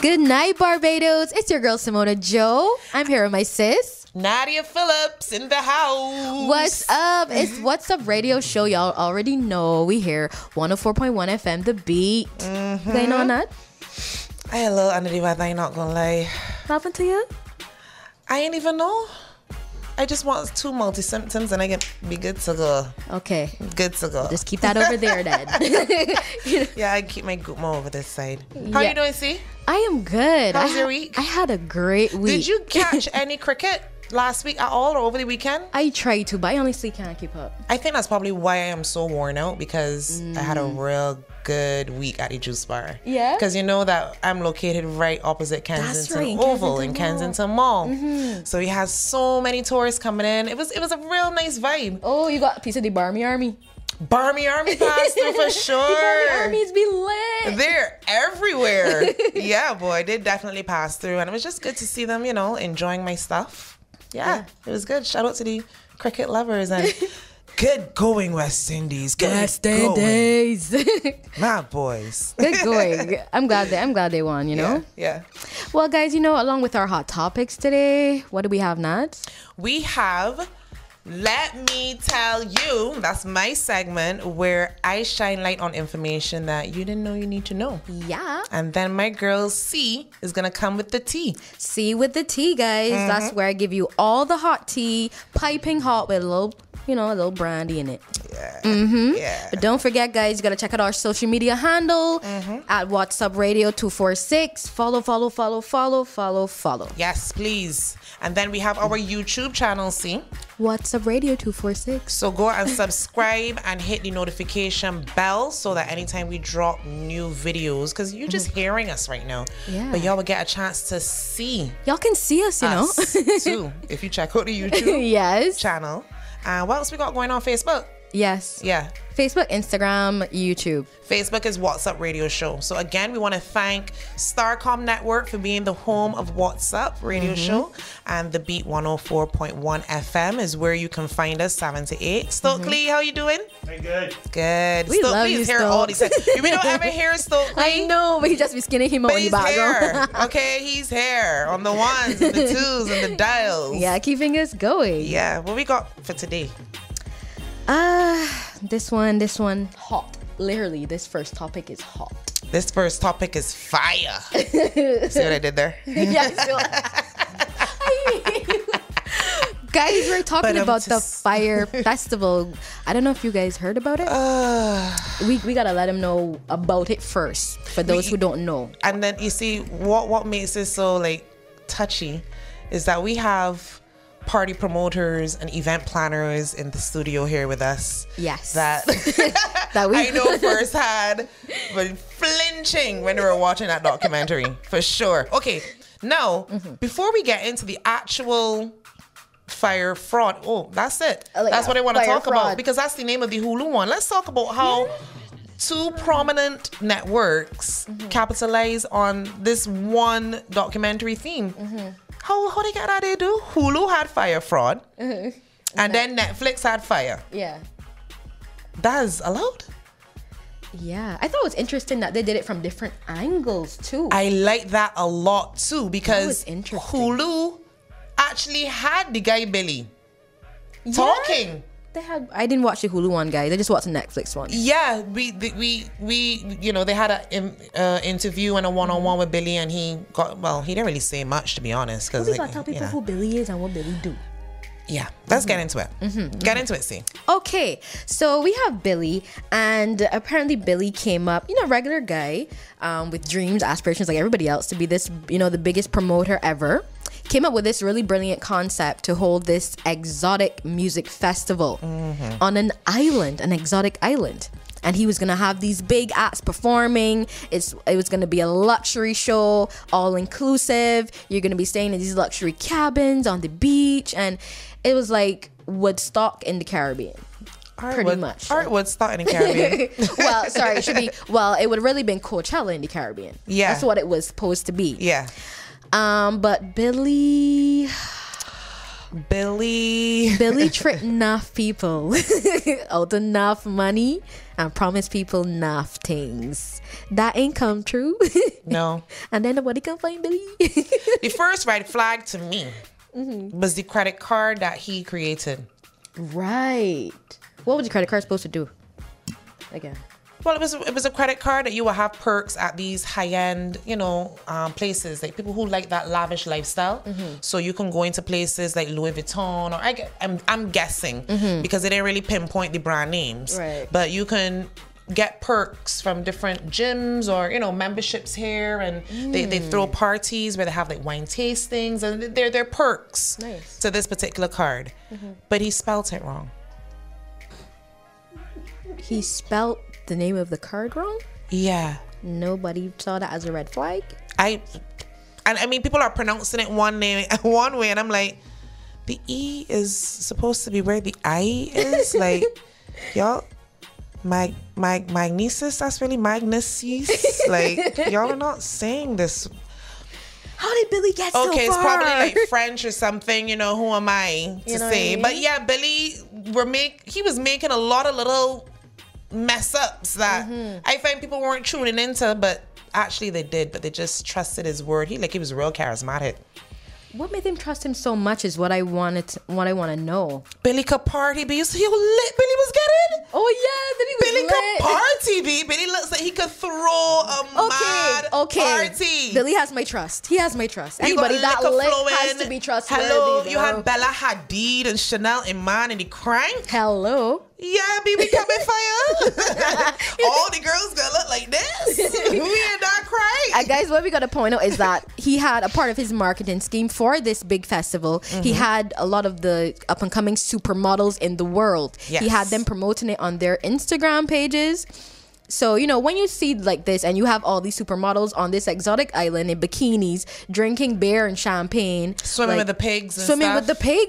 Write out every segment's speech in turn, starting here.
Good night, Barbados. It's your girl, Simona Joe. I'm here with my sis, Nadia Phillips, in the house. What's up? It's What's Up Radio Show. Y'all already know we here. 104.1 FM, The Beat. They know that? I a little under the weather, I ain't not gonna lie. What happened to you? I ain't even know. I just want 2 multi-symptoms and I can be good to go. Okay. Good to go. Just keep that over there then. Yeah, I keep my goop more over this side. How you doing, C? I am good. How was your week? I had a great week. Did you catch any cricket last week at all or over the weekend? I tried to, but I honestly can't keep up. I think that's probably why I am so worn out, because I had a real good week at the juice bar. Yeah? Because you know that I'm located right opposite Kensington right, in Oval Kensington in Kensington Mall. So we had so many tourists coming in. It was a real nice vibe. Oh, you got a piece of the Barmy Army. Barmy Army passed through for sure. The Barmy Armies be lit. They're everywhere. Yeah, boy, they definitely passed through, and it was just good to see them, you know, enjoying my stuff. Yeah, it was good. Shout out to the cricket lovers and good going West Indies. Good West going. Indies. My boys. Good going. I'm glad they won, you know? Yeah. Well, guys, you know, along with our hot topics today, what do we have, Nat? We have Let Me Tell You. That's my segment where I shine light on information that you didn't know you need to know. Yeah. And then my girl C is going to come with the tea. See with the tea, guys. That's where I give you all the hot tea, piping hot with a little brandy in it. Yeah. Yeah. But don't forget, guys, you got to check out our social media handle at What's Up Radio 246. Follow. Yes, please. And then we have our YouTube channel, see? What's Up Radio 246. So go and subscribe and hit the notification bell so that anytime we drop new videos, because you're just hearing us right now. Yeah. But y'all will get a chance to see Y'all can see us, you know. too, if you check out the YouTube Yes. channel. And what else we got going on Facebook? Yes. Yeah. Facebook, Instagram, YouTube. Facebook is What's Up Radio Show. So again, we want to thank Starcom Network for being the home of What's Up Radio Show. And the Beat 104.1 FM is where you can find us 7 to 8. Stokely, how you doing? Very good. Good. We love Stokely you, is here Stoke. all the time. We don't ever hear Stokely. I know, but he just be skinning him out But in the he's background. here. Okay, he's here on the ones and the twos and the dials. Yeah, keeping us going. Yeah. What we got for today? This one, hot. Literally, this first topic is hot. This first topic is fire. See what I did there? Yes. Guys, we're talking about the FYRE Festival. I don't know if you guys heard about it. We gotta let them know about it first, for those who don't know. And then you see what makes it so like touchy is that we have party promoters and event planners in the studio here with us. Yes. That That we I know firsthand, but flinching when we were watching that documentary, for sure. Okay, now, before we get into the actual FYRE fraud, that's it. That's what I want to FYRE talk fraud. about, because that's the name of the Hulu one. Let's talk about how 2 prominent networks capitalize on this one documentary theme. How they get that they do? Hulu had FYRE fraud, and then Netflix had FYRE. Yeah. That is allowed? Yeah. I thought it was interesting that they did it from different angles too. I like that a lot too, because That was interesting. Hulu actually had the guy Billy talking. They had. I didn't watch the Hulu one, guys. I just watched the Netflix one. Yeah, we you know, they had an interview and a one-on-one with Billy, and he didn't really say much, to be honest, because We gotta tell people who Billy is and what Billy do. Yeah, let's get into it. Get into it, see. Okay, so we have Billy, and apparently Billy came up, regular guy, with dreams, aspirations like everybody else, to be this, the biggest promoter ever. Came up with this really brilliant concept to hold this exotic music festival on an exotic island. And he was gonna have these big acts performing. It was gonna be a luxury show, all inclusive. You're gonna be staying in these luxury cabins on the beach, and it was like Woodstock in the Caribbean. Pretty much. All right, Woodstock in the Caribbean. Well, sorry, it should be. Well, it would really been Coachella in the Caribbean. Yeah, that's what it was supposed to be. Yeah. But Billy Billy tricked enough people out enough money and promised people enough things that ain't come true. No. And then nobody can find Billy. The first red flag to me was the credit card that he created. Right. What was the credit card supposed to do again? Well, it was a credit card that you will have perks at these high-end, places, like people who like that lavish lifestyle. So you can go into places like Louis Vuitton, or I'm guessing because they didn't really pinpoint the brand names. Right. But you can get perks from different gyms or memberships here, and they throw parties where they have like wine tastings, and they're perks to this particular card. But he spelt it wrong. He spelt the name of the card wrong? Yeah. Nobody saw that as a red flag? I mean, people are pronouncing it one way, and I'm like, the E is supposed to be where the I is. Like, y'all, Magnesis, that's really Magnesis. Like, y'all are not saying this. How did Billy get so far? Okay, it's probably like French or something, who am I to say? I mean? But yeah, Billy, he was making a lot of little mess ups that I find people weren't tuning into, but actually they did, but they just trusted his word. He was real charismatic. What made them trust him so much is what I want to know. Billy could party, but you see how lit Billy was getting? Oh yeah, Billy could party, B. Billy looks like he could throw a mad party. Billy has my trust. He has my trust. Anybody that lit has to be trustworthy. Hello, you had Bella Hadid and Chanel Iman in the crime. Hello. Yeah, baby, coming fire. All the girls gonna look like this. We in that cry. Guys, what we gotta point out is that he had a part of his marketing scheme for this big festival. He had a lot of the up and coming supermodels in the world. Yes. He had them promoting it on their Instagram pages. So, when you see like this and you have all these supermodels on this exotic island in bikinis, drinking beer and champagne. Swimming with the pigs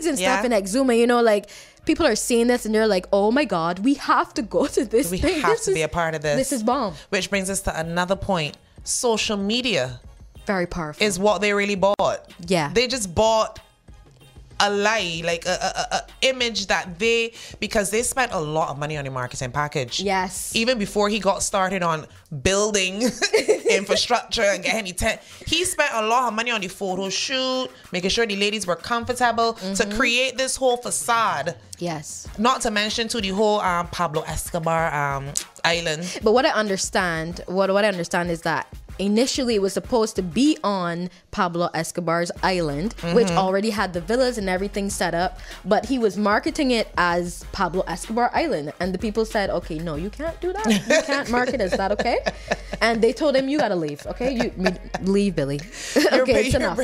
and stuff in Exuma, people are seeing this and they're like, oh my God, we have to go to this thing. We have to be a part of this. This is bomb. Which brings us to another point. Social media. Very powerful. Is what they really bought. Yeah. They just bought a lie, like a image because they spent a lot of money on the marketing package. Yes. Even before he got started on building infrastructure and getting he spent a lot of money on the photo shoot, making sure the ladies were comfortable to create this whole facade. Yes. Not to mention to the whole Pablo Escobar island. But what I understand is that initially it was supposed to be on Pablo Escobar's island, which already had the villas and everything set up, but he was marketing it as Pablo Escobar Island, and the people said, okay, no, you can't do that. You can't market as that, okay? And they told him, you gotta leave, okay? Leave, Billy. Okay, it's enough.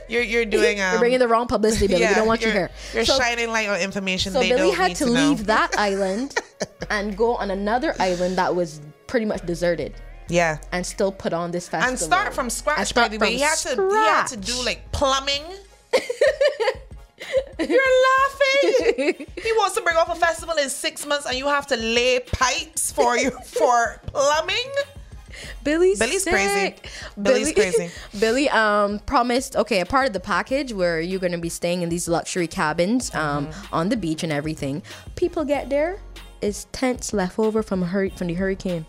You're doing you're bringing the wrong publicity, Billy. We don't want you here. You're shining light on information so they Billy don't had need to know. leave that island and go on another island that was pretty much deserted. Yeah. And still put on this festival. And start from scratch, by the way. He had to do like plumbing. You're laughing. He wants to bring off a festival in 6 months and you have to lay pipes for plumbing. Billy's crazy. Billy's crazy. Billy promised, okay, a part of the package where you're going to be staying in these luxury cabins on the beach and everything. People get there, is tents left over from the hurricane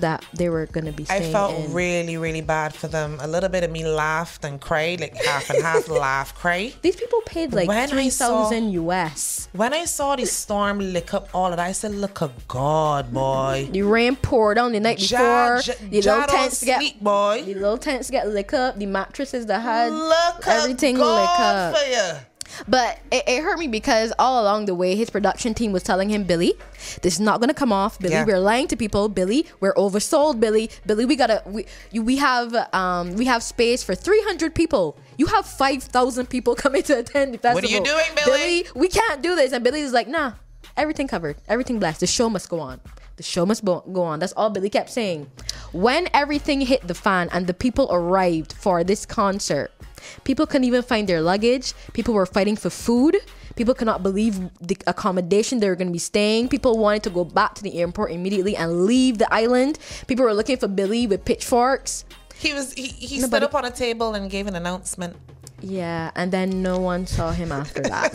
that they were going to be staying in. I felt really, really bad for them. A little bit of me laughed and cried, like half and half laugh, cry. These people paid like $3,000 US. When I saw the storm lick up all of that, I said, look at God, boy. The rain poured on the night before. The little tents get lick up. The mattresses that had everything lick up. For you. But it hurt me because all along the way, his production team was telling him, Billy, this is not going to come off. Billy, we're lying to people. Billy, we're oversold. Billy, we have space for 300 people. You have 5,000 people coming to attend the festival. What are you doing, Billy? We can't do this. And Billy is like, nah, everything covered. Everything blessed. The show must go on. The show must go on. That's all Billy kept saying. When everything hit the fan and the people arrived for this concert, people couldn't even find their luggage. People were fighting for food. People could not believe the accommodation they were going to be staying. People wanted to go back to the airport immediately and leave the island. People were looking for Billy with pitchforks. He stood up on a table and gave an announcement. Yeah, and then no one saw him after that.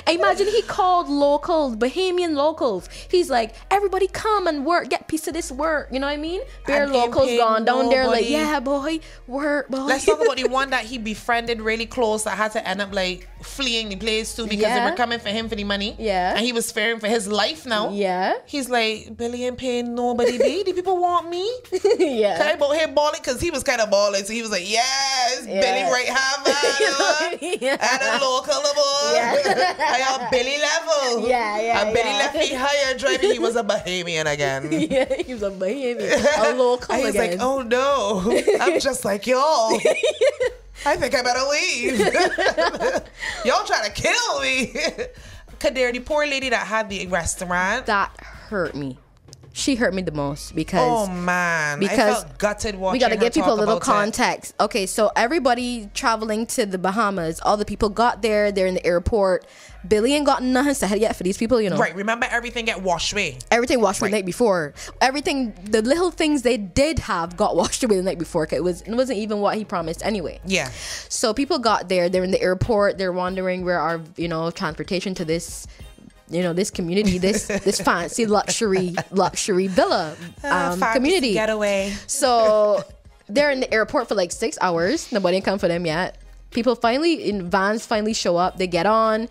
Imagine he called locals, Bahamian locals. He's like, everybody come and work, get piece of this work. You know what I mean? Bare And locals ain't gone down there like, nobody. yeah, boy, work, boy. Let's talk about the one that he befriended really close that had to end up like fleeing the place too because they Yeah. were coming for him for the money. Yeah. And he was fearing for his life now. Yeah. He's like, Billy ain't paying nobody, B. The people want me. Yeah. Okay, but him balling because he was kind of balling. So he was like, yes, Yeah. Billy right hand man. Yeah. And a local boy. Yeah. I am Billy level. Yeah. And Billy left me higher driving. He was a Bahamian again. Yeah, he was a Bahamian, a local And he's again. like, oh no, I'm just like y'all. I think I better leave. Y'all trying to kill me. Kadir, the poor lady that had the restaurant. That hurt me. She hurt me the most because Oh man, I felt gutted watching we got to her give people a talk little about it. context. Okay, so everybody traveling to the Bahamas, all the people got there. They're in the airport. Billy ain't got nothing said yet for these people, you know. Right, remember everything get washed away. Everything washed away the night before. Everything, the little things they did have got washed away the night before. 'Cause it wasn't even what he promised anyway. Yeah. So people got there. They're in the airport. They're wondering where our, transportation to this, this community, this fancy luxury villa Fantasy community. getaway. So they're in the airport for like 6 hours. Nobody ain't come for them yet. People vans finally show up. They get on.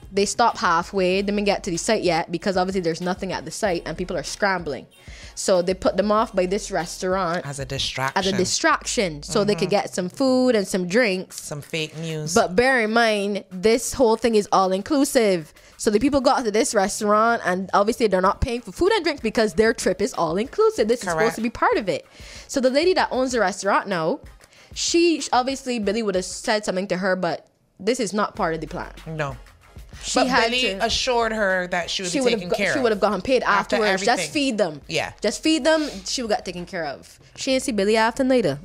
They stop halfway. They didn't get to the site yet because obviously there's nothing at the site and people are scrambling. So they put them off by this restaurant As a distraction. so they could get some food and some drinks. Some fake news. But bear in mind, this whole thing is all inclusive. So the people got to this restaurant and obviously they're not paying for food and drinks because their trip is all inclusive. This is supposed to be part of it. So the lady that owns the restaurant now, she obviously, Billy would have said something to her, but this is not part of the plan. No. She But had Billy to, assured her that she would be taken care of. She would have gotten paid After afterwards. Just everything. feed them. Yeah. Just feed them. She got taken care of. She didn't see Billy after later.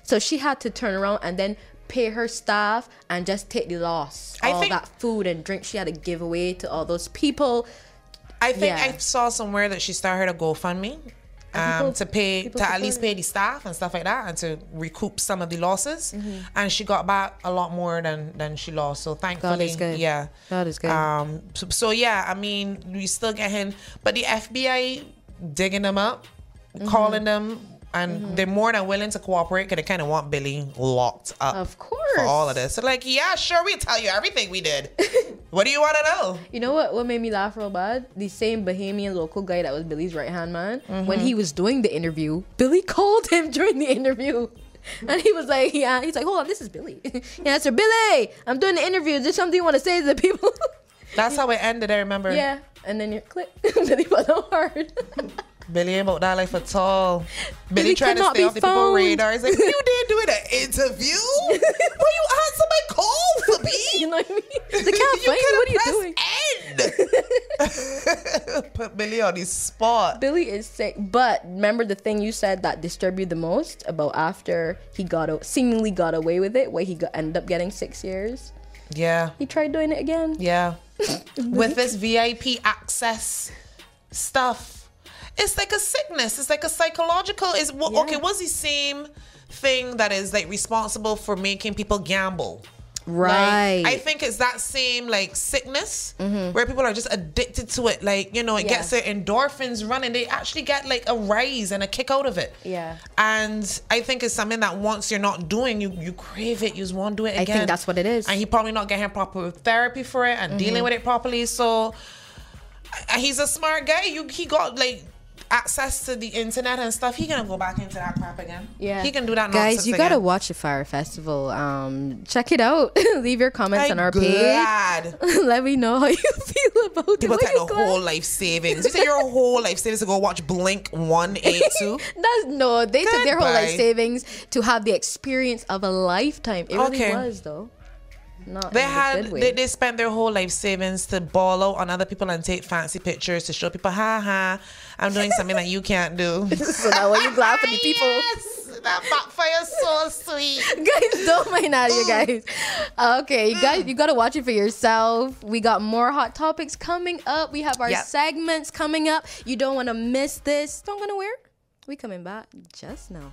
So she had to turn around and then pay her staff and just take the loss. I all think- that food and drink she had to give away to all those people. I think Yeah. I saw somewhere that she started a GoFundMe people to at least supported. pay the staff and stuff like that and to recoup some of the losses. Mm-hmm. And she got back a lot more than she lost. So thankfully, is good. yeah. God is good. So yeah, I mean, we still getting, but the FBI digging them up, Mm-hmm. calling them, and they're more than willing to cooperate because they kind of want Billy locked up. Of course. For all of this. So like, yeah, sure, we'll tell you everything we did. What do you want to know? You know what made me laugh real bad? The same Bahamian local guy that was Billy's right-hand man, when he was doing the interview, Billy called him during the interview. And he was like, yeah, he's like, hold on, this is Billy. Yeah, Sir Billy, I'm doing the interview. Is there something you want to say to the people? That's how it ended, I remember. Yeah. And then you click. Billy went on hard. Billy ain't about that life at all. Billy Billy trying to cannot stay be off the people's found. radar. He's like, you did doing an interview? Why you answer my call for me? You know what I mean? They can't find you. What are you doing? End. Put Billy on his spot. Billy is sick. But remember the thing you said that disturbed you the most about after he seemingly got away with it, where he ended up getting 6 years? Yeah. He tried doing it again. Yeah. With this VIP access stuff. It's like a sickness. It's like a psychological. Okay, what's the same thing that is like responsible for making people gamble? Right. Like, I think it's that same like sickness where people are just addicted to it. Like, it gets their endorphins running. They actually get like a rise and a kick out of it. Yeah. And I think it's something that once you're not doing, you crave it. You just want to do it again. I think that's what it is. And he probably not getting proper therapy for it and dealing with it properly. So he's a smart guy. He got like access to the internet and stuff. He gonna go back into that crap again. Yeah, he can do that. Guys, nonsense you again. gotta watch the FYRE Festival. Check it out. Leave your comments on our glad. page. Let me know how you feel about it. People Why take you the glad? whole life savings. You say your whole life savings to go watch Blink 182. They took their whole life Goodbye. savings to have the experience of a lifetime. It really Okay. was though. Not They in a good way. they spent their whole life savings to ball out on other people and take fancy pictures to show people, ha, I'm doing something that you can't do. So now when you glad for the people. Yes, that backfire so sweet. Guys, don't mind that, you guys. Okay, you guys, you gotta watch it for yourself. We got more hot topics coming up. We have our Yep. segments coming up. You don't want to miss this. Don't go nowhere. We coming back just now.